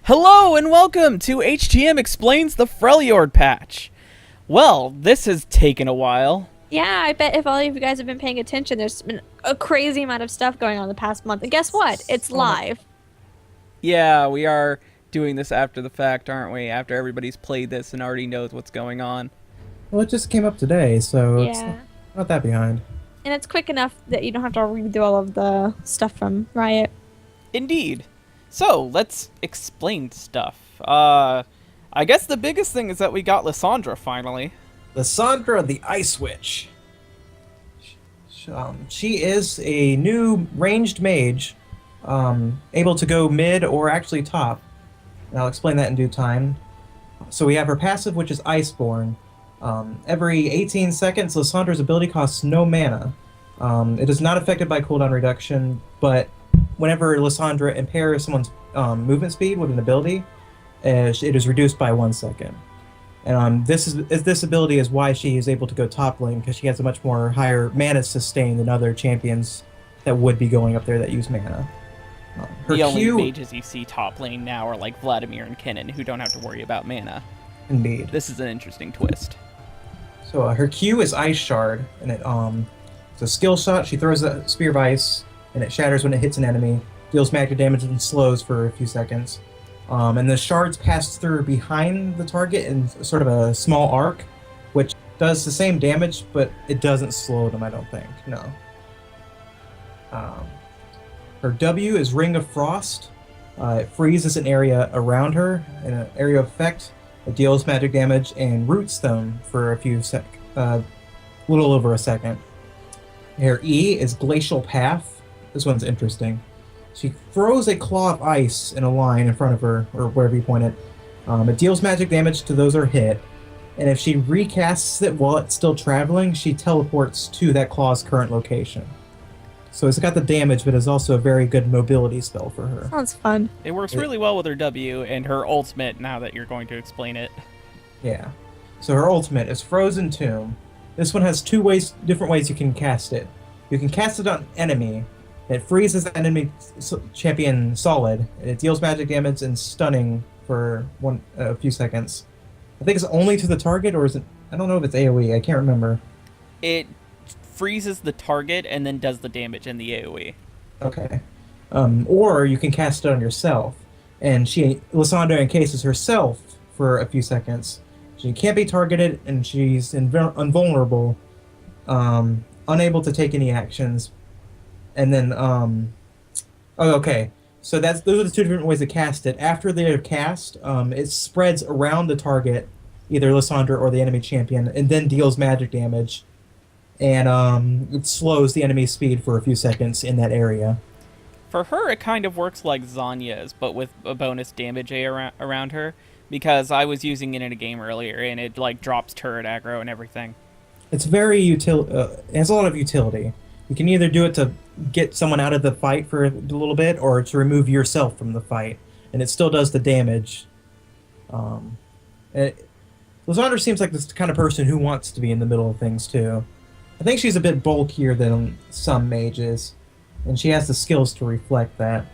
Hello and welcome to HTM Explains the Freljord patch. Well, this has taken a while. Yeah, I bet if all of you guys have been paying attention, there's been a crazy amount of stuff going on the past month. And guess what? It's live. Yeah, we are doing this after the fact, aren't we? After everybody's played this and already knows what's going on. Well, it just came up today, so it's Yeah. not that behind. And it's quick enough that you don't have to read through all of the stuff from Riot. Indeed. So, let's explain stuff. I guess the biggest thing is that we got Lissandra finally. Lissandra the Ice Witch. She is a new ranged mage, able to go mid or actually top. And I'll explain that in due time. So we have her passive, which is Iceborne. Every 18 seconds, Lissandra's ability costs no mana. It is not affected by cooldown reduction, but whenever Lissandra impairs someone's movement speed with an ability, it is reduced by 1 second. And this ability is why she is able to go top lane, because she has a much more higher mana sustain than other champions that would be going up there that use mana. The only mages you see top lane now are like Vladimir and Kinnan, who don't have to worry about mana. Indeed. This is an interesting twist. So her Q is Ice Shard, and it's a skill shot. She throws a Spear of Ice, and it shatters when it hits an enemy, deals magic damage, and slows for a few seconds. And the shards pass through behind the target in sort of a small arc, which does the same damage, but it doesn't slow them, I don't think. No. Her W is Ring of Frost. It freezes an area around her in an area of effect. It deals magic damage and roots them for a little over a second. Her E is Glacial Path. This one's interesting. She throws a claw of ice in a line in front of her, or wherever you point it. It deals magic damage to those that are hit, and if she recasts it while it's still traveling, she teleports to that claw's current location. So it's got the damage, but it's also a very good mobility spell for her. Sounds fun. It works really well with her W and her ultimate, now that you're going to explain it. Yeah. So her ultimate is Frozen Tomb. This one has different ways you can cast it. You can cast it on an enemy. It freezes the enemy champion solid, and it deals magic damage and stunning for a few seconds. I think it's only to the target, or is it? I don't know if it's AoE. I can't remember. It freezes the target and then does the damage in the AoE. Okay. Or you can cast it on yourself, and Lissandra encases herself for a few seconds. She can't be targeted, and she's invulnerable, unable to take any actions. And then, okay. So those are the two different ways to cast it. After they're cast, it spreads around the target, either Lissandra or the enemy champion, and then deals magic damage. And it slows the enemy's speed for a few seconds in that area. For her, it kind of works like Zanya's, but with a bonus damage around her, because I was using it in a game earlier, and it like drops turret aggro and everything. It's very it has a lot of utility. You can either do it to get someone out of the fight for a little bit, or to remove yourself from the fight, and it still does the damage. Lissandra seems like this kind of person who wants to be in the middle of things too. I think she's a bit bulkier than some mages, and she has the skills to reflect that.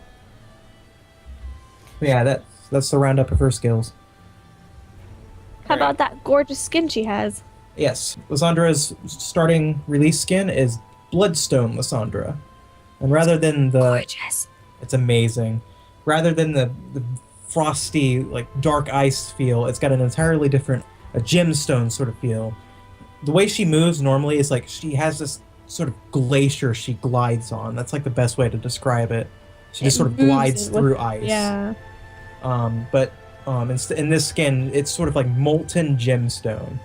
But yeah, that's the roundup of her skills. How about that gorgeous skin she has? Yes, Lissandra's starting release skin is Bloodstone Lissandra. And rather than Gorgeous. It's amazing. Rather than the frosty, like, dark ice feel, it's got an entirely different, a gemstone sort of feel. The way she moves normally is like she has this sort of glacier she glides on. That's like the best way to describe it. She just sort of glides through ice. Yeah. But in this skin, it's sort of like molten gemstone.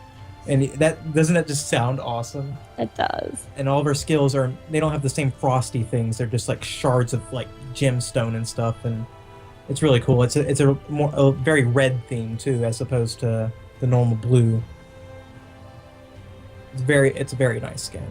And doesn't that just sound awesome? It does. And all of her skills they don't have the same frosty things. They're just like shards of like gemstone and stuff, and it's really cool. It's a very red theme too, as opposed to the normal blue. It's a very nice skin.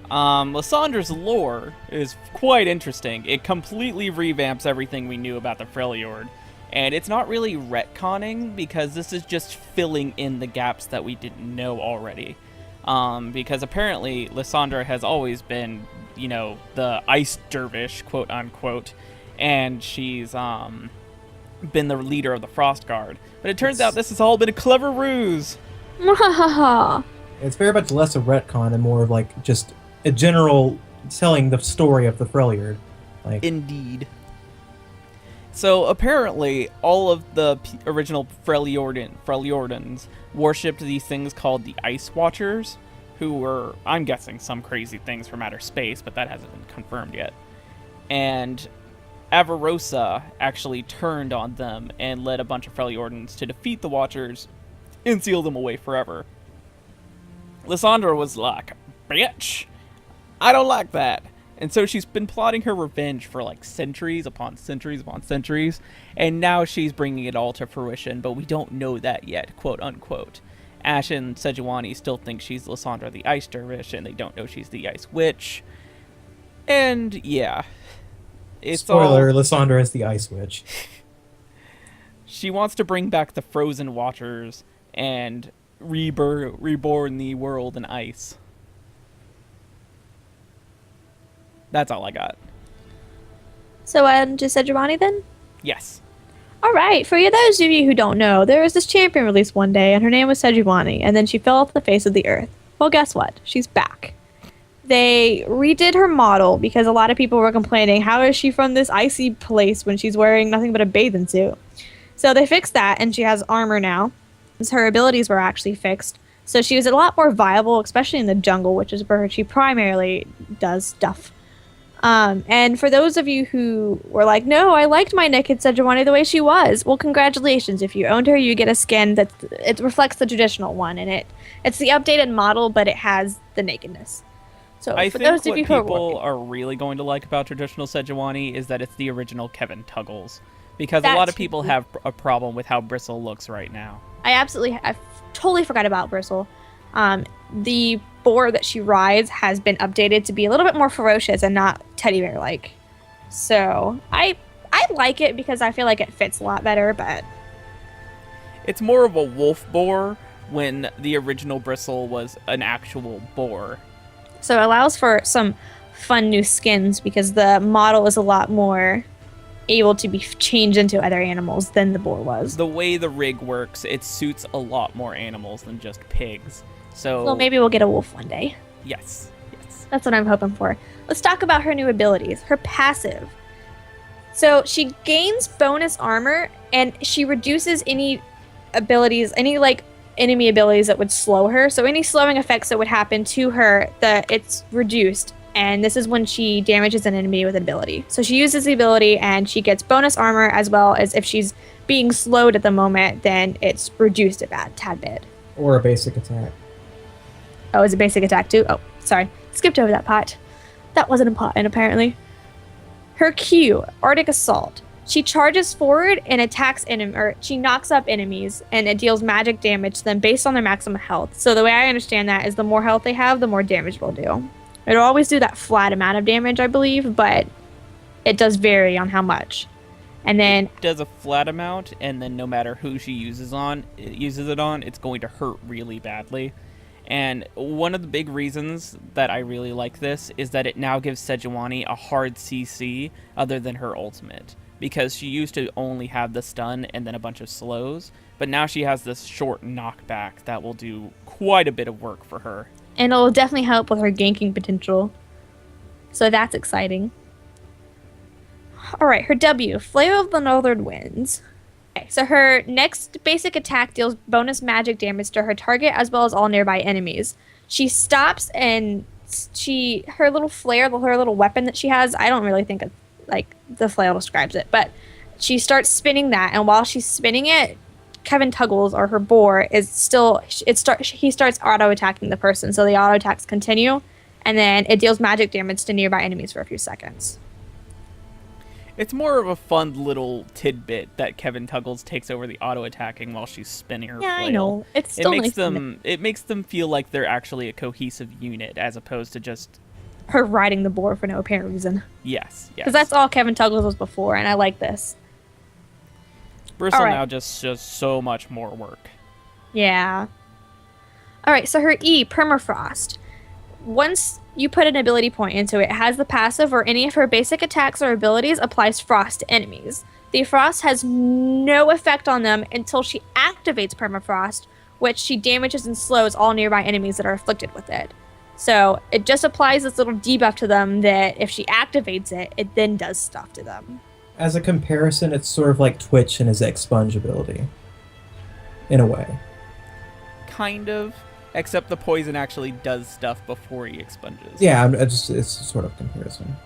Lissandra's lore is quite interesting. It completely revamps everything we knew about the Freljord. And it's not really retconning, because this is just filling in the gaps that we didn't know already. Because apparently Lissandra has always been, the ice dervish, quote unquote, and she's been the leader of the Frost Guard. But it turns out this has all been a clever ruse. Mwahaha. It's very much less a retcon and more of like just a general telling the story of the Freljord. Like, Indeed. So apparently, all of the original Freljordans worshipped these things called the Ice Watchers, who were, I'm guessing, some crazy things from outer space, but that hasn't been confirmed yet. And Avarosa actually turned on them and led a bunch of Freljordans to defeat the Watchers and seal them away forever. Lysandra was like, bitch, I don't like that. And so she's been plotting her revenge for like centuries upon centuries upon centuries, and now she's bringing it all to fruition, but we don't know that yet, quote unquote. Ash and Sejuani still think she's Lysandra the Ice Dervish, and they don't know she's the Ice Witch. And yeah, it's spoiler, Lysandra is the Ice Witch. She wants to bring back the Frozen Watchers and reborn the world in ice. That's all I got. So, just Sejuani then? Yes. All right. For those of you who don't know, there was this champion released one day, and her name was Sejuani, and then she fell off the face of the earth. Well, guess what? She's back. They redid her model because a lot of people were complaining, how is she from this icy place when she's wearing nothing but a bathing suit? So they fixed that, and she has armor now. Her abilities were actually fixed. So she was a lot more viable, especially in the jungle, which is where she primarily does stuff. And for those of you who were like, no, I liked my naked Sejuani the way she was. Well, congratulations. If you owned her, you get a skin that it reflects the traditional one, and it's the updated model, but it has the nakedness. So I for think those of what you who people are really going to like about traditional Sejuani is that it's the original Kevin Tuggles. Because a That lot of too. people have a problem with how Bristle looks right now. I totally forgot about Bristle. The boar that she rides has been updated to be a little bit more ferocious and not teddy bear like. So I like it because I feel like it fits a lot better, but It's more of a wolf boar when the original Bristle was an actual boar. so it allows for some fun new skins because the model is a lot more able to be changed into other animals than the boar was. The way the rig works, it suits a lot more animals than just pigs. So Well, maybe we'll get a wolf one day. yes. That's what I'm hoping for. Let's talk about her new abilities. Her passive. So she gains bonus armor, and she reduces any abilities, enemy abilities that would slow her. So any slowing effects that would happen to her, it's reduced. And this is when she damages an enemy with an ability. So she uses the ability, and she gets bonus armor, as well as if she's being slowed at the moment, then it's reduced a tad bit. Or a basic attack. Oh, is it basic attack too? Oh, sorry. Skipped over that part. That wasn't important, apparently. Her Q, Arctic Assault. She charges forward and attacks she knocks up enemies, and it deals magic damage to them based on their maximum health. So the way I understand that is the more health they have, the more damage it'll do. It'll always do that flat amount of damage, I believe, but it does vary on how much. And then It does a flat amount, and then no matter who she uses it on, it's going to hurt really badly. And one of the big reasons that I really like this is that it now gives Sejuani a hard CC other than her ultimate. Because she used to only have the stun and then a bunch of slows, but now she has this short knockback that will do quite a bit of work for her. and it'll definitely help with her ganking potential. So that's exciting. Alright, her W, Flail of the Northern Winds. Okay, so her next basic attack deals bonus magic damage to her target as well as all nearby enemies. She stops and her little flare, her little weapon that she has, I don't really think the flail describes it, but she starts spinning that, and while she's spinning it, Kevin Tuggles, or her boar, he starts auto-attacking the person, so the auto-attacks continue, and then it deals magic damage to nearby enemies for a few seconds. It's more of a fun little tidbit that Kevin Tuggles takes over the auto-attacking while she's spinning her Yeah, flail. I know. It's still It makes them feel like they're actually a cohesive unit as opposed to just her riding the boar for no apparent reason. yes. Because that's all Kevin Tuggles was before, and I like this. Bristle Alright. now just does so much more work. Yeah. Alright, so her E, Permafrost. once you put an ability point into it, it has the passive where any of her basic attacks or abilities applies frost to enemies. The frost has no effect on them until she activates permafrost, which she damages and slows all nearby enemies that are afflicted with it. So it just applies this little debuff to them that if she activates it, it then does stuff to them. As a comparison, it's sort of like Twitch and his expunge ability. In a way. Kind of. Except the poison actually does stuff before he expunges. Yeah, it's a sort of comparison.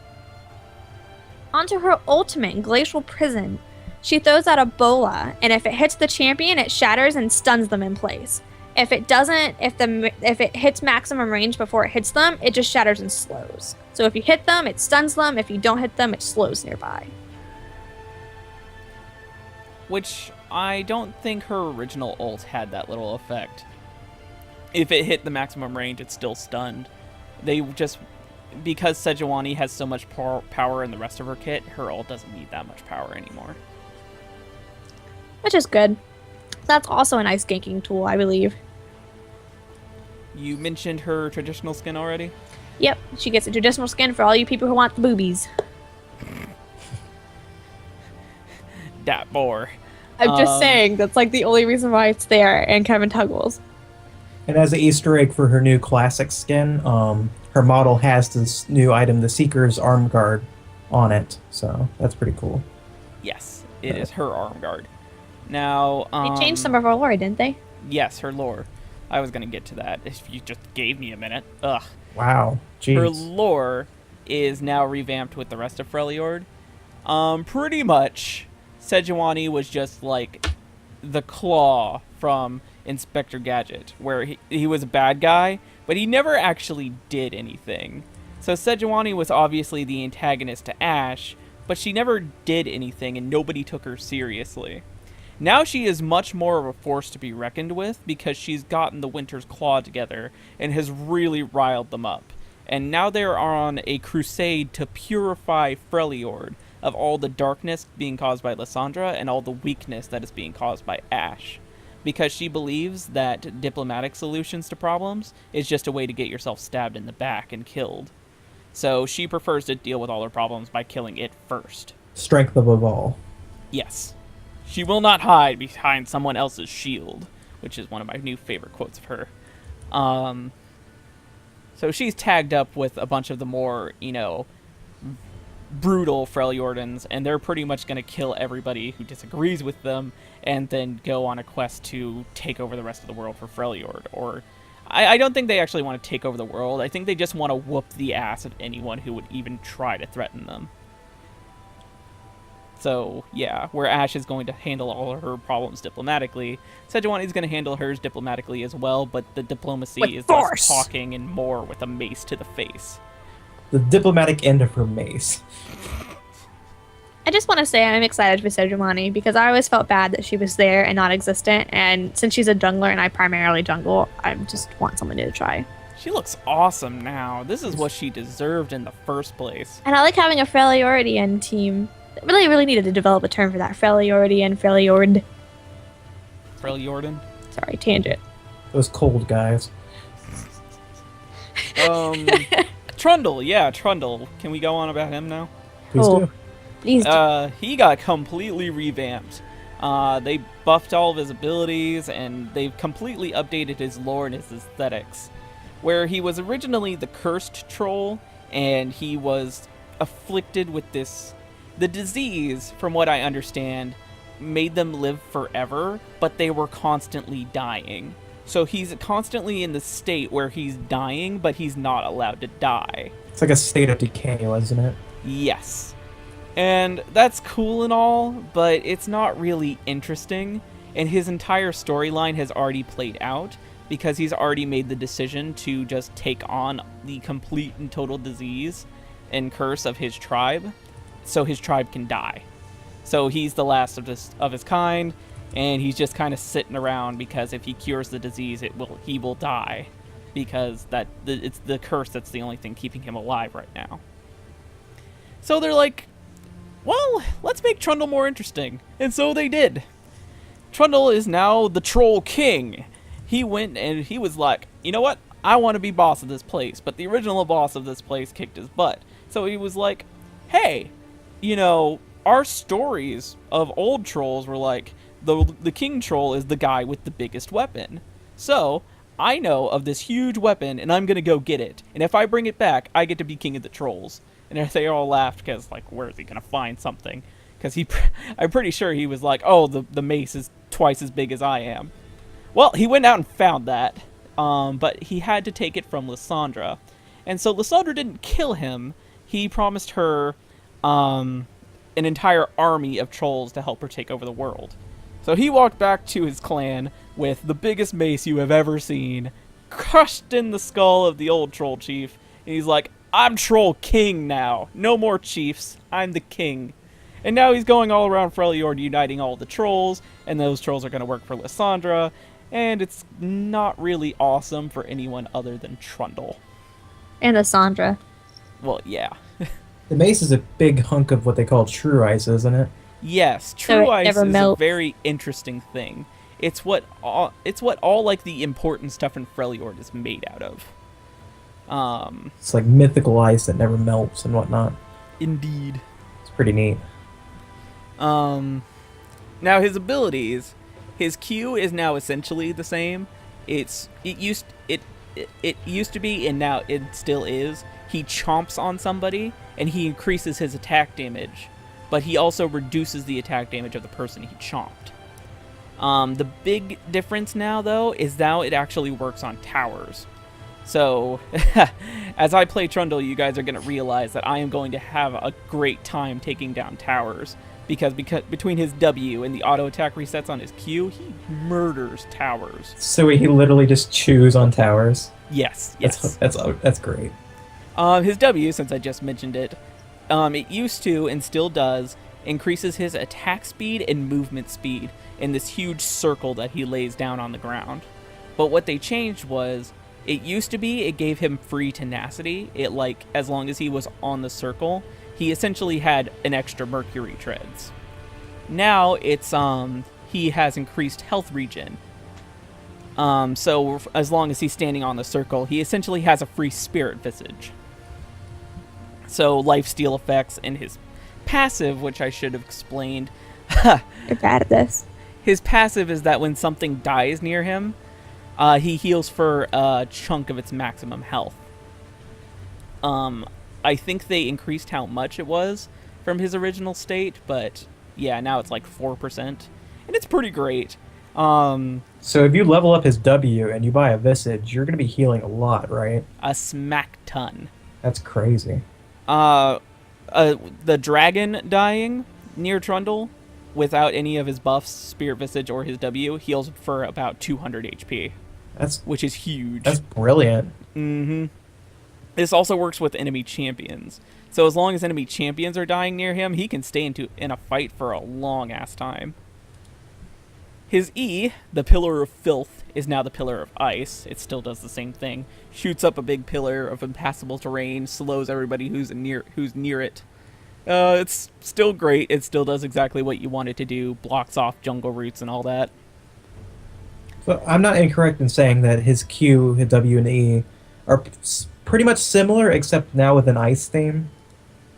Onto her ultimate, Glacial Prison. She throws out a bola, and if it hits the champion, it shatters and stuns them in place. If it doesn't, if it hits maximum range before it hits them, it just shatters and slows. So if you hit them, it stuns them. If you don't hit them, it slows nearby. Which I don't think her original ult had that little effect. If it hit the maximum range, it's still stunned. They just... Because Sejuani has so much power in the rest of her kit, her ult doesn't need that much power anymore. Which is good. That's also a nice ganking tool, I believe. You mentioned her traditional skin already? Yep, she gets a traditional skin for all you people who want the boobies. Dat bore. I'm just saying, that's like the only reason why it's there, and Kevin Tuggles. And as an Easter egg for her new classic skin, her model has this new item, the Seeker's Arm Guard, on it. So that's pretty cool. Yes, it is her arm guard. Now, They changed some of her lore, didn't they? Yes, her lore. I was going to get to that if you just gave me a minute. Ugh. Wow. Jeez. Her lore is now revamped with the rest of Freljord. Pretty much, Sejuani was just like the Claw from Inspector Gadget, where he was a bad guy, but he never actually did anything. So Sejuani was obviously the antagonist to Ash, but she never did anything and nobody took her seriously. Now she is much more of a force to be reckoned with because she's gotten the Winter's Claw together and has really riled them up. And now they are on a crusade to purify Freljord of all the darkness being caused by Lysandra and all the weakness that is being caused by Ash. Because she believes that diplomatic solutions to problems is just a way to get yourself stabbed in the back and killed. So she prefers to deal with all her problems by killing it first. Strength above all. Yes. She will not hide behind someone else's shield, which is one of my new favorite quotes of her. So she's tagged up with a bunch of the more, brutal Freljordans, and they're pretty much going to kill everybody who disagrees with them, and then go on a quest to take over the rest of the world for Freljord. Or, I don't think they actually want to take over the world. I think they just want to whoop the ass of anyone who would even try to threaten them. So, yeah, where Ash is going to handle all of her problems diplomatically, Sejuani is going to handle hers diplomatically as well, but the diplomacy with is force. less talking and more with a mace to the face. The diplomatic end of her mace. I just want to say I'm excited for Sejuani because I always felt bad that she was there and not existent, and since she's a jungler and I primarily jungle, I just want someone new to try. She looks awesome now. This is what she deserved in the first place. And I like having a Freljordian team. I really needed to develop a term for that. Freljordian, Freljord. Freljordan? Sorry, tangent. Those cold guys. Trundle, yeah, Trundle. Can we go on about him now? Please Cool. do. Please do. He got completely revamped. They buffed all of his abilities, and they've completely updated his lore and his aesthetics. Where he was originally the cursed troll, and he was afflicted with this... The disease, from what I understand, made them live forever, but they were constantly dying. So he's constantly in the state where he's dying, but he's not allowed to die. It's like a state of decay, wasn't it? Yes. And that's cool and all, but it's not really interesting. And his entire storyline has already played out, because he's already made the decision to just take on the complete and total disease and curse of his tribe, so his tribe can die. So he's the last of his kind, and he's just kind of sitting around because if he cures the disease, he will die, because it's the curse that's the only thing keeping him alive right now. So they're like, well, let's make Trundle more interesting, and so they did. Trundle is now the Troll King. He went and he was like, you know what? I want to be boss of this place. But the original boss of this place kicked his butt. So he was like, hey, our stories of old trolls were like, the king troll is the guy with the biggest weapon. So I know of this huge weapon, and I'm going to go get it. And if I bring it back, I get to be king of the trolls. And they all laughed because, like, where is he going to find something? Because I'm pretty sure he was like, oh, the mace is twice as big as I am. Well, he went out and found that. But he had to take it from Lysandra. And so Lysandra didn't kill him. He promised her an entire army of trolls to help her take over the world. So he walked back to his clan with the biggest mace you have ever seen, crushed in the skull of the old troll chief, and he's like, I'm troll king now. No more chiefs. I'm the king. And now he's going all around Freljord uniting all the trolls, and those trolls are going to work for Lysandra, and it's not really awesome for anyone other than Trundle. And Lysandra. Well, yeah. The mace is a big hunk of what they call true ice, isn't it? Yes, So true it ice never is melts. a very interesting thing. It's what all like the important stuff in Freljord is made out of. It's like mythical ice that never melts and whatnot. Indeed. It's pretty neat. Now his abilities, his Q is now essentially the same. It used to be, and now it still is. He chomps on somebody and he increases his attack damage, but he also reduces the attack damage of the person he chomped. The big difference now, though, is now it actually works on towers. So, as I play Trundle, you guys are going to realize that I am going to have a great time taking down towers. Because between his W and the auto attack resets on his Q, he murders towers. So he literally just chews on towers. Yes. That's great. His W, since I just mentioned it, it used to, and still does, increases his attack speed and movement speed in this huge circle that he lays down on the ground. But what they changed was, it used to be it gave him free tenacity. It, like, as long as he was on the circle, he essentially had an extra Mercury treads. Now it's he has increased health regen. So as long as he's standing on the circle, he essentially has a free spirit visage. So lifesteal effects and his passive, which I should have explained. You're bad at this. His passive is that when something dies near him, he heals for a chunk of its maximum health. I think they increased how much it was from his original state, but yeah, now it's like 4%, and it's pretty great. So if you level up his W and you buy a Visage, you're going to be healing a lot, right? A smack ton. That's crazy. The dragon dying near Trundle without any of his buffs, Spirit Visage or his W, heals for about 200 HP. Which is huge. That's brilliant. Mm-hmm. This also works with enemy champions. So as long as enemy champions are dying near him, he can stay in a fight for a long-ass time. His E, the Pillar of Filth, is now the Pillar of Ice. It still does the same thing. Shoots up a big pillar of impassable terrain, slows everybody who's near it. It's still great. It still does exactly what you want it to do. Blocks off jungle routes and all that. So I'm not incorrect in saying that his Q, his W, and E are pretty much similar, except now with an ice theme?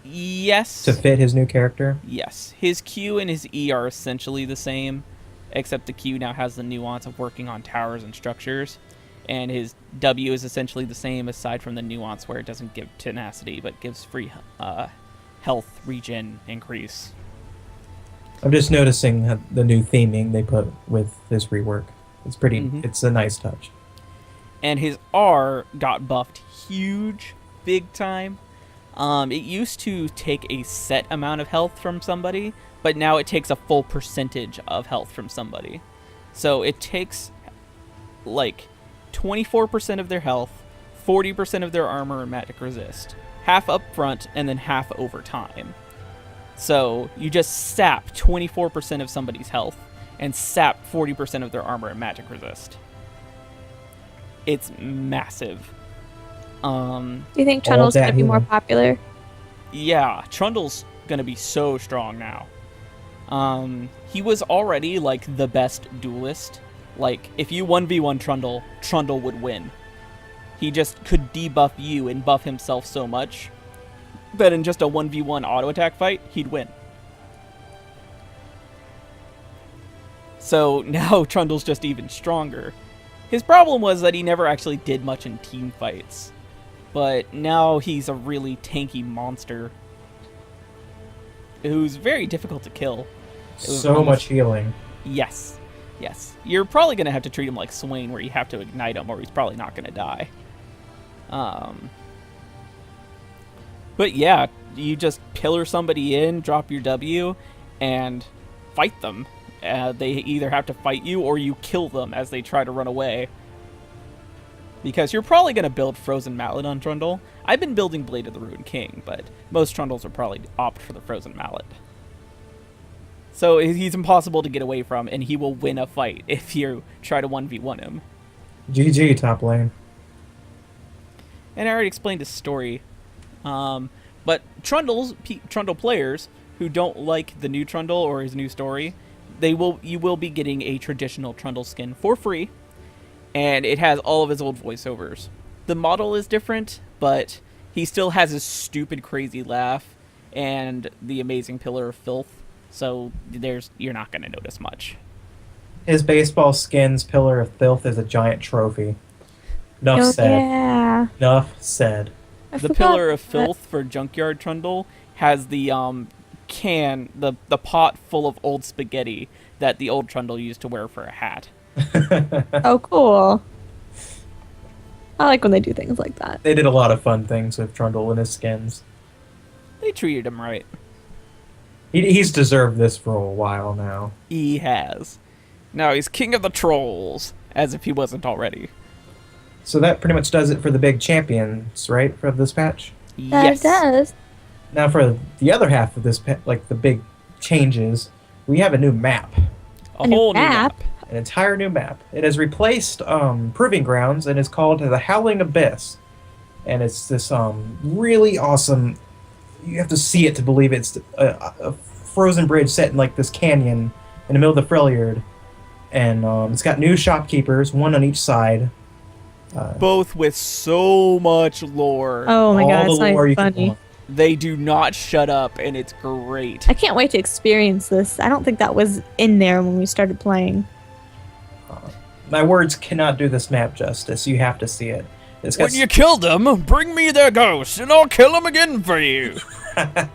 Yes. To fit his new character? Yes. His Q and his E are essentially the same, except the Q now has the nuance of working on towers and structures, and his W is essentially the same aside from the nuance where it doesn't give tenacity, but gives free health regen increase. I'm just noticing the new theming they put with this rework. It's pretty, It's a nice touch. And his R got buffed huge, big time. It used to take a set amount of health from somebody, but now it takes a full percentage of health from somebody. So it takes like 24% of their health, 40% of their armor and magic resist, half up front and then half over time. So you just sap 24% of somebody's health and sap 40% of their armor and magic resist. It's massive. Do you think Trundle's going to be more popular? Yeah, Trundle's going to be so strong now. He was already, like, the best duelist. Like, if you 1v1 Trundle, Trundle would win. He just could debuff you and buff himself so much that in just a 1v1 auto attack fight, he'd win. So now Trundle's just even stronger. His problem was that he never actually did much in team fights. But now he's a really tanky monster who's very difficult to kill. So much healing. Yes. Yes. You're probably going to have to treat him like Swain, where you have to ignite him or he's probably not going to die. But yeah, you just pillar somebody in, drop your W, and fight them. They either have to fight you or you kill them as they try to run away. Because you're probably going to build Frozen Mallet on Trundle. I've been building Blade of the Ruined King, but most Trundles will probably opt for the Frozen Mallet. So he's impossible to get away from, and he will win a fight if you try to 1v1 him. GG, top lane. And I already explained his story. But Trundle players who don't like the new Trundle or his new story, you will be getting a traditional Trundle skin for free, and it has all of his old voiceovers. The model is different, but he still has his stupid, crazy laugh and the amazing Pillar of Filth. So you're not going to notice much. His baseball skin's Pillar of Filth is a giant trophy. Enough said. Yeah. Enough said. The Pillar of Filth for Junkyard Trundle has the the pot full of old spaghetti that the old Trundle used to wear for a hat. Oh, cool. I like when they do things like that. They did a lot of fun things with Trundle and his skins. They treated him right. He's deserved this for a while now. He has. Now he's king of the trolls, as if he wasn't already. So that pretty much does it for the big champions, right, for this patch? Yes. That does. Now for the other half of this, like the big changes, we have a new map. A whole new map. An entire new map. It has replaced Proving Grounds and is called the Howling Abyss. And it's this really awesome... You have to see it to believe it's a frozen bridge set in like this canyon in the middle of the Freljord. And it's got new shopkeepers, one on each side. Both with so much lore. Oh my god, it's the lore not you can funny. want. They do not shut up, and it's great. I can't wait to experience this. I don't think that was in there when we started playing. My words cannot do this map justice. You have to see it. It's got When you kill them, bring me their ghosts, and I'll kill them again for you. But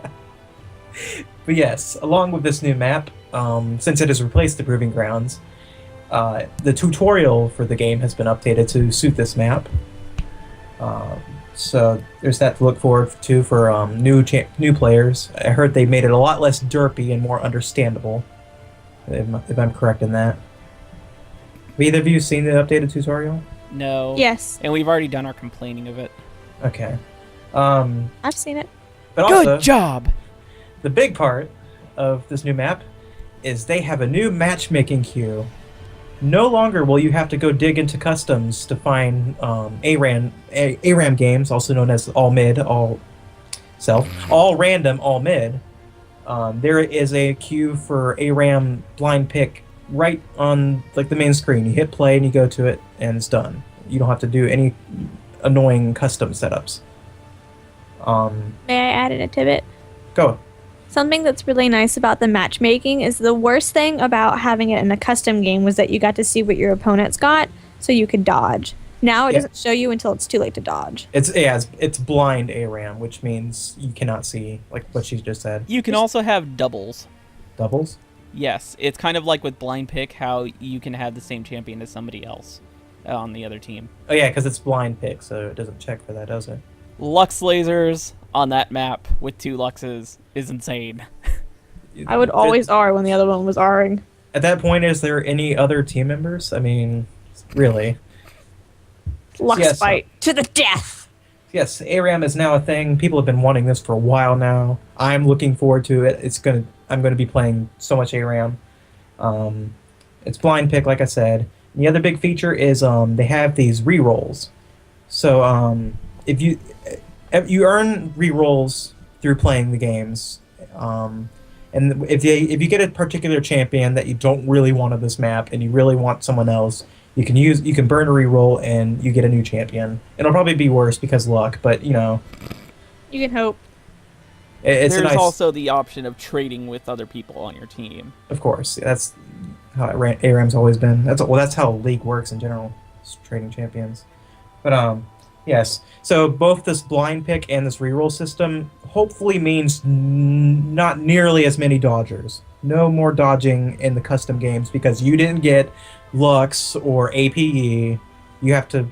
yes, along with this new map, since it has replaced the Proving Grounds, the tutorial for the game has been updated to suit this map. So there's that to look forward to for new players. I heard they made it a lot less derpy and more understandable, if I'm correct in that. Have either of you seen the updated tutorial? No. Yes, And we've already done our complaining of it. Okay. I've seen it. But Good also, job! the big part of this new map is they have a new matchmaking queue. No longer will you have to go dig into customs to find ARAM games, also known as all mid, all random, all mid. There is a queue for ARAM blind pick right on like the main screen. You hit play and you go to it, and it's done. You don't have to do any annoying custom setups. May I add in a tidbit? Go. Something that's really nice about the matchmaking is the worst thing about having it in a custom game was that you got to see what your opponents got, so you could dodge. Now it doesn't show you until it's too late to dodge. It's blind ARAM, which means you cannot see, like what she just said. You can also have doubles. Doubles? Yes, it's kind of like with blind pick, how you can have the same champion as somebody else on the other team. Oh yeah, because it's blind pick, so it doesn't check for that, does it? Lux lasers on that map with 2 Luxes is insane. I would always R when the other one was R'ing. At that point, is there any other team members? I mean, really? Lux Yes. fight to the death. Yes, ARAM is now a thing. People have been wanting this for a while now. I'm looking forward to it. I'm gonna be playing so much ARAM. It's blind pick, like I said. And the other big feature is they have these rerolls. So if you earn rerolls through playing the games, and if you get a particular champion that you don't really want on this map and you really want someone else, You can burn a reroll and you get a new champion. It'll probably be worse because luck, but You can hope. it's a There's nice. also the option of trading with other people on your team. Of course, that's how ARAM's always been. That's how League works in general, trading champions. But yes. So both this blind pick and this reroll system hopefully means not nearly as many dodgers. No more dodging in the custom games because you didn't get Lux or APE. You have to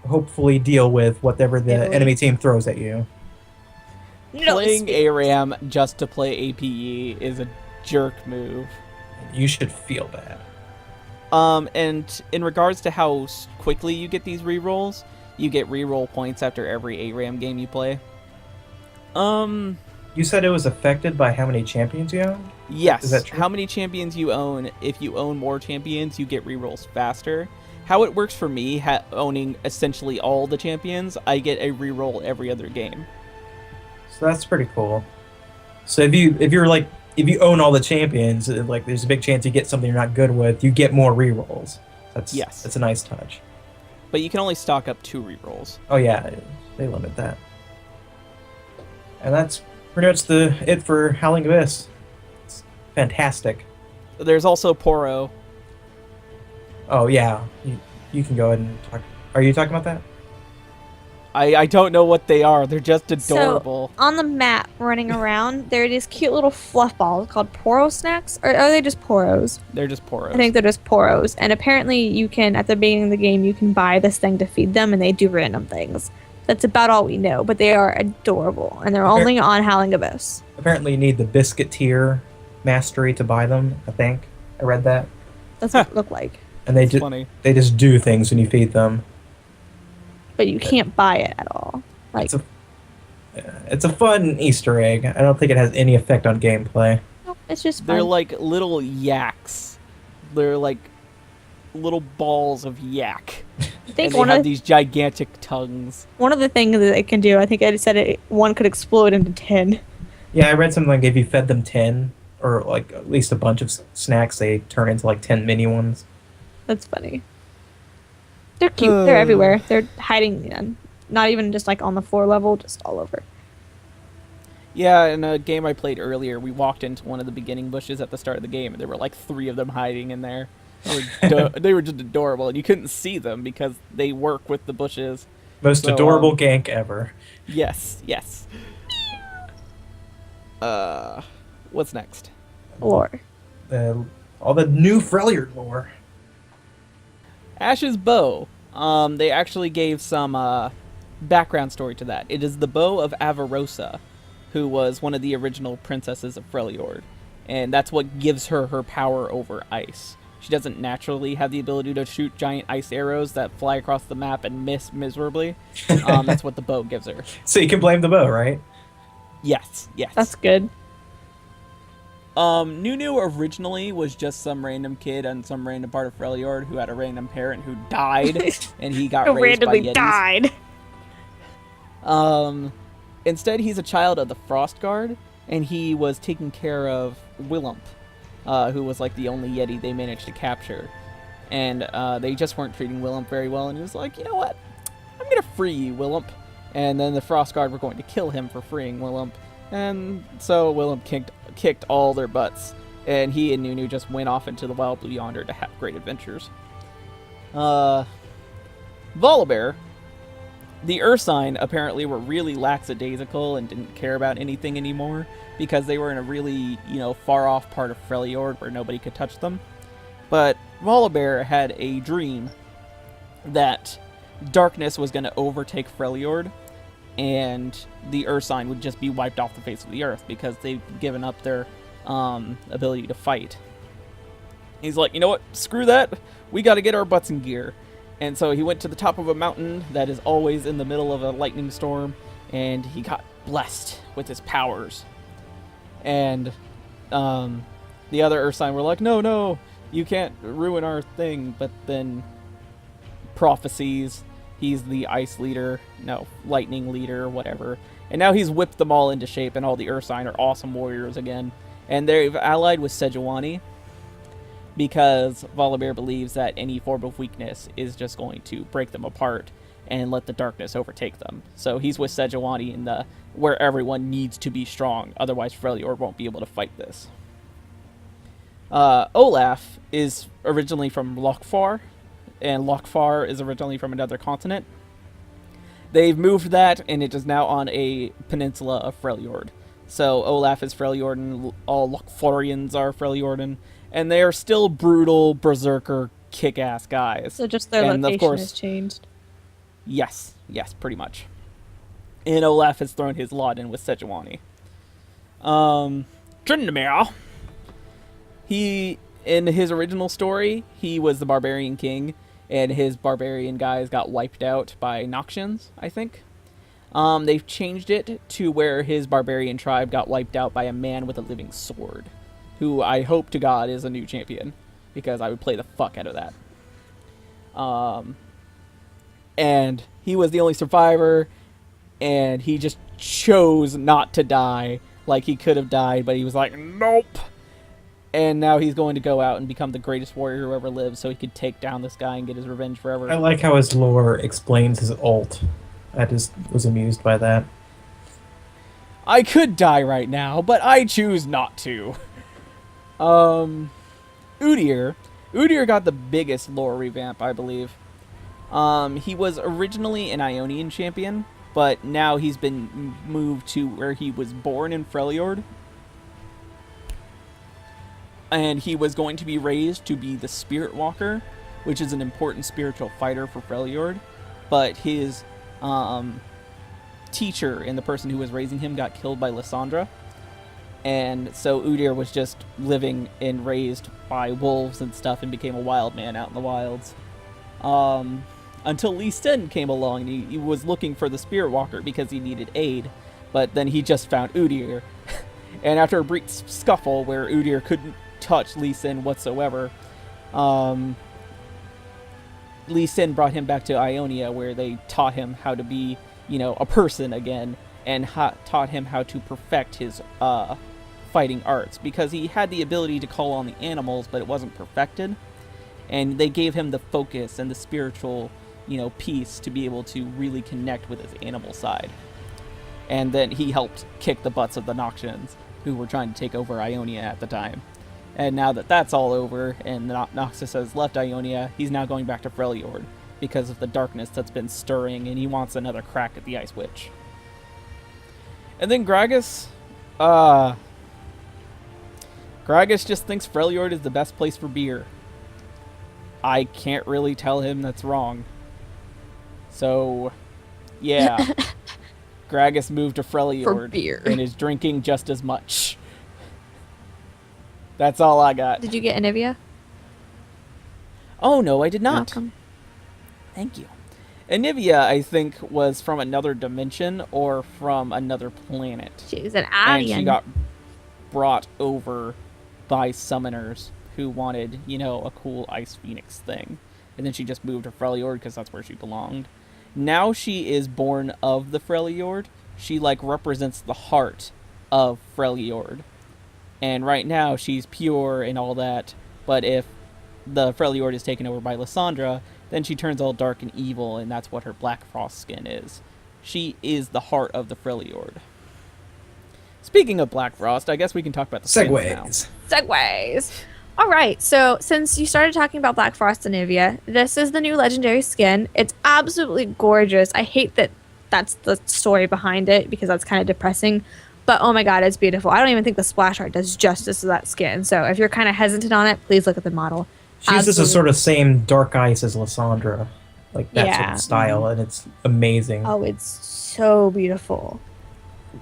hopefully deal with whatever the Italy. enemy team throws at you. No, Playing ARAM just to play APE is a jerk move. You should feel bad. And in regards to how quickly you get these rerolls, you get reroll points after every ARAM game you play. You said it was affected by how many champions you own? Yes. Is that true? How many champions you own? If you own more champions, you get rerolls faster. How it works for me, owning essentially all the champions, I get a reroll every other game. So that's pretty cool. So if you own all the champions, like there's a big chance you get something you're not good with, you get more rerolls. That's a nice touch. But you can only stock up 2 rerolls. Oh yeah, they limit that. And that's pretty much it for Howling Abyss. It's fantastic. There's also Poro. Oh yeah, you can go ahead and talk. Are you talking about that? I don't know what they are. They're just adorable. So, on the map, running around, there are these cute little fluff balls called Poro snacks. Or are they just Poros? They're just Poros. I think they're just Poros. And apparently you can, at the beginning of the game, you can buy this thing to feed them, and they do random things. That's about all we know, but they are adorable. And they're only on Howling Abyss. Apparently you need the biscuit tier mastery to buy them, I think. I read that. That's what it look like. And they funny. they just do things when you feed them. But you can't buy it at all. Like, It's a fun Easter egg. I don't think it has any effect on gameplay. no, it's just They're fun. like little yaks. They're like little balls of yak. I think And they have these gigantic tongues. one of the things that it can do, I think I said one could explode into 10. Yeah, I read something like if you fed them 10, or like at least a bunch of snacks, they turn into like 10 mini ones. That's funny. They're cute. They're everywhere. They're hiding, not even just like on the floor level, just all over. Yeah, in a game I played earlier, we walked into one of the beginning bushes at the start of the game, and there were like 3 of them hiding in there. They were just adorable, and you couldn't see them because they work with the bushes. Most So, adorable gank ever. Yes. What's next? Lore. All the new Freljord lore. Ash's bow. They actually gave some background story to that. It is the bow of Avarosa, who was one of the original princesses of Freljord, and that's what gives her her power over ice. She doesn't naturally have the ability to shoot giant ice arrows that fly across the map and miss miserably. That's what the bow gives her. So you can blame the bow, right? Yes. That's good. Nunu originally was just some random kid on some random part of Freljord who had a random parent who died, and he got raised by randomly Yetis. died. Instead, he's a child of the Frost Guard, and he was taking care of Willump, who was like the only Yeti they managed to capture. And they just weren't treating Willump very well, and he was like, you know what? I'm gonna free you, Willump. And then the Frost Guard were going to kill him for freeing Willump. And so Willump kicked all their butts, and he and Nunu just went off into the wild blue yonder to have great adventures. Volibear, the Ursine apparently were really lackadaisical and didn't care about anything anymore because they were in a really, far off part of Freljord where nobody could touch them. But Volibear had a dream that darkness was going to overtake Freljord, and the Ursine would just be wiped off the face of the earth because they've given up their ability to fight. He's like, you know what? Screw that. We got to get our butts in gear. And so he went to the top of a mountain that is always in the middle of a lightning storm, and he got blessed with his powers. And the other Ursine were like, no, you can't ruin our thing. But then prophecies, he's the ice leader, lightning leader, whatever. And now he's whipped them all into shape, and all the Ursine are awesome warriors again. And they've allied with Sejuani. because Volibear believes that any form of weakness is just going to break them apart and let the darkness overtake them. So he's with Sejuani in the where everyone needs to be strong, otherwise Freljord won't be able to fight this. Olaf is originally from Lokfar, and Lokfar is originally from another continent. They've moved that, and it is now on a peninsula of Freljord. So Olaf is Freljordan, all Lokfarians are Freljordan, and they are still brutal, berserker, kick-ass guys. So just their And, of location course- has changed. Yes, pretty much. And Olaf has thrown his lot in with Sejuani. Tryndamere. He, in his original story, he was the barbarian king, and his barbarian guys got wiped out by Noxians, I think. They've changed it to where his barbarian tribe got wiped out by a man with a living sword, who I hope to God is a new champion, because I would play the fuck out of that. And he was the only survivor, and he just chose not to die. Like, he could have died, but he was like, nope! And now he's going to go out and become the greatest warrior who ever lived, so he could take down this guy and get his revenge forever. I like how his lore explains his ult. I just was amused by that. I could die right now, but I choose not to. Udyr. Udyr got the biggest lore revamp, I believe. He was originally an Ionian champion, but now he's been moved to where he was born in Freljord. And he was going to be raised to be the Spirit Walker, which is an important spiritual fighter for Freljord. But his teacher and the person who was raising him got killed by Lysandra. And so Udyr was just living and raised by wolves and stuff and became a wild man out in the wilds. Until Lee Sin came along and he was looking for the Spirit Walker because he needed aid. But then he just found Udyr. And after a brief scuffle where Udyr couldn't touch Lee Sin whatsoever, Lee Sin brought him back to Ionia, where they taught him how to be, a person again, and taught him how to perfect his fighting arts, because he had the ability to call on the animals, but it wasn't perfected. And they gave him the focus and the spiritual, peace to be able to really connect with his animal side. And then he helped kick the butts of the Noxians, who were trying to take over Ionia at the time. And now that that's all over, and Noxus has left Ionia, he's now going back to Freljord, because of the darkness that's been stirring, and he wants another crack at the Ice Witch. And then Gragas, Gragas just thinks Freljord is the best place for beer. I can't really tell him that's wrong. So, yeah. Gragas moved to Freljord For beer. and is drinking just as much. That's all I got. Did you get Anivia? Oh, no, I did not. Welcome. Thank you. Anivia, I think, was from another dimension or from another planet. She's an And alien. she got brought over by summoners who wanted, a cool Ice Phoenix thing. And then she just moved to Freljord because that's where she belonged. Now she is born of the Freljord. She, represents the heart of Freljord. And right now she's pure and all that. But if the Freljord is taken over by Lysandra, then she turns all dark and evil, and that's what her Black Frost skin is. She is the heart of the Freljord. Speaking of Black Frost, I guess we can talk about the skins now. Segways. Segways. All right, so since you started talking about Black Frost and Anivia, this is the new legendary skin. It's absolutely gorgeous. I hate that that's the story behind it, because that's kind of depressing. But oh my god, it's beautiful. I don't even think the splash art does justice to that skin. So if you're kind of hesitant on it, please look at the model. She uses the Absolutely. sort of same dark ice as Lysandra. Like that sort Yeah. of style, and it's amazing. Oh, it's so beautiful.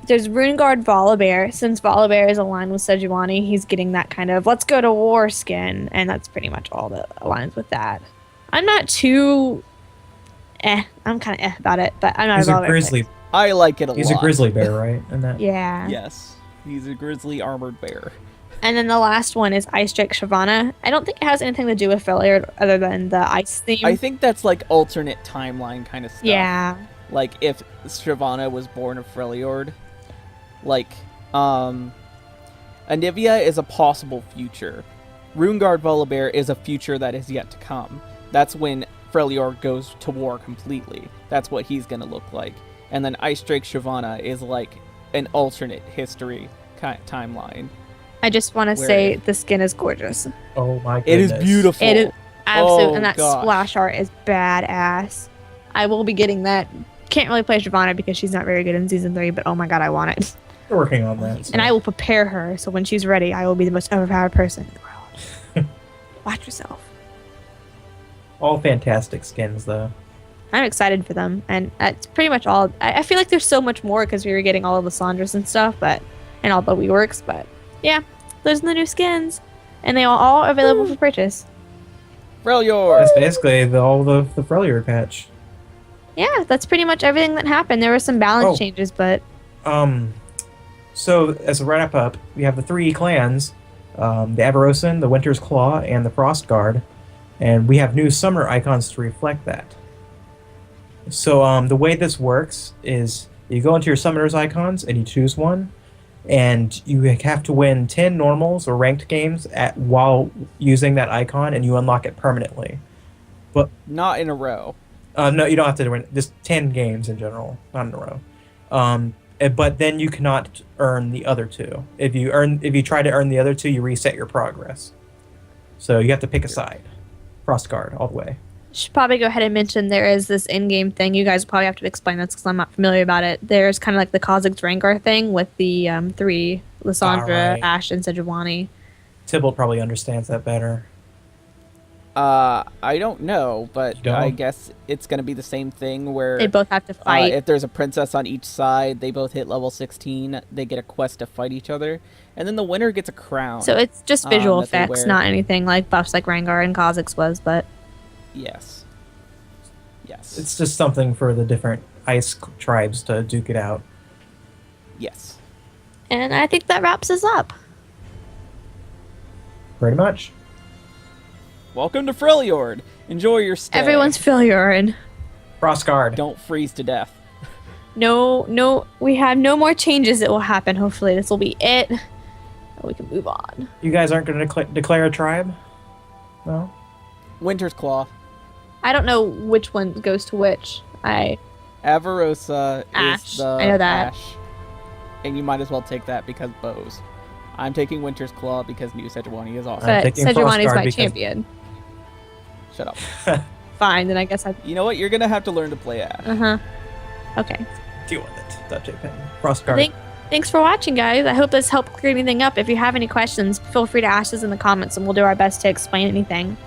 There's Runeguard Volibear. Since Volibear is aligned with Sejuani, he's getting that kind of let's go to war skin, and that's pretty much all that aligns with that. I'm not too I'm kind of about it, but I'm not He's a a Volibear grizzly. I like it a He's lot. a grizzly bear, right? And that. Yeah. Yes. He's a grizzly armored bear. And then the last one is Ice Drake Shyvana. I don't think it has anything to do with Freljord other than the ice theme. I think that's alternate timeline kind of stuff. Yeah. Like if Shyvana was born of Freljord, Anivia is a possible future. Runeguard Volibear is a future that is yet to come. That's when Freljord goes to war completely. That's what he's going to look like. And then Ice Drake Shyvana is like an alternate history timeline. I just want to say the skin is gorgeous. Oh my It goodness. is beautiful. It is absolute, Oh, and that gosh. splash art is badass. I will be getting that. Can't really play Shyvana because she's not very good in season 3, but oh my god, I want it. We're working on that. And I will prepare her so when she's ready, I will be the most overpowered person in the world. Watch yourself. All fantastic skins, though. I'm excited for them, and that's pretty much all. I feel like there's so much more because we were getting all of the Sandras and stuff, and all the WeWorks, but yeah, those are the new skins, and they are all available for purchase. Freljord! That's basically all the Freljord patch. Yeah, that's pretty much everything that happened. There were some balance Oh. changes, but So as a wrap up, we have the 3 clans, the Avarosan, the Winter's Claw, and the Frost Guard, and we have new summer icons to reflect that. So the way this works is you go into your summoners icons and you choose one, and you have to win 10 normals or ranked games while using that icon, and you unlock it permanently. But Not in a row. no, you don't have to win just 10 games in general, not in a row. But then you cannot earn the other 2. If you try to earn the other 2, you reset your progress. So you have to pick a side. Frost Guard all the way. should probably go ahead and mention there is this in-game thing. You guys will probably have to explain this because I'm not familiar about it. There's kind of like the Kha'Zix Rengar thing with the 3, Lysandra, Alright. Ashe, and Sejuani. Tybalt probably understands that better. I don't know, but You don't? I guess it's going to be the same thing where They both have to fight. if there's a princess on each side, they both hit level 16, they get a quest to fight each other, and then the winner gets a crown. So it's just visual that they effects, wear. not anything like buffs like Rengar and Kha'Zix was, but Yes. Yes. It's just something for the different ice tribes to duke it out. Yes. and I think that wraps us up. Pretty much. Welcome to Freljord. Enjoy your stay. Everyone's Freljord. Frost Guard. Don't freeze to death. No, we have no more changes that will happen. Hopefully, this will be it. And we can move on. You guys aren't going to declare a tribe? No? Winter's Claw. I don't know which one goes to which. Avarosa Ashe. is the I know that. Ashe. And you might as well take that because bows. I'm taking Winter's Claw because New Sejuani is awesome. I'm But taking Frost Sejuani's Guard my because- champion. Shut up. Fine, then I guess I. You know what? You're going to have to learn to play Ashe. Okay. Deal with it. Dutch Pen. Frost Guard. Thanks for watching, guys. I hope this helped clear anything up. If you have any questions, feel free to ask us in the comments, and we'll do our best to explain anything.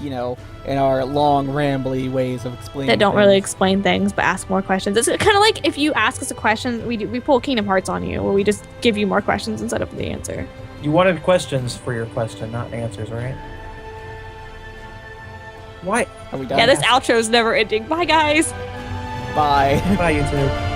You know, in our long, rambly ways of explaining That don't really things. explain things, but ask more questions. It's kind of like if you ask us a question, we pull Kingdom Hearts on you, where we just give you more questions instead of the answer. You wanted questions for your question, not answers, right? Why? Are we done? Yeah, this outro's never ending. Bye, guys. Bye. Bye, YouTube.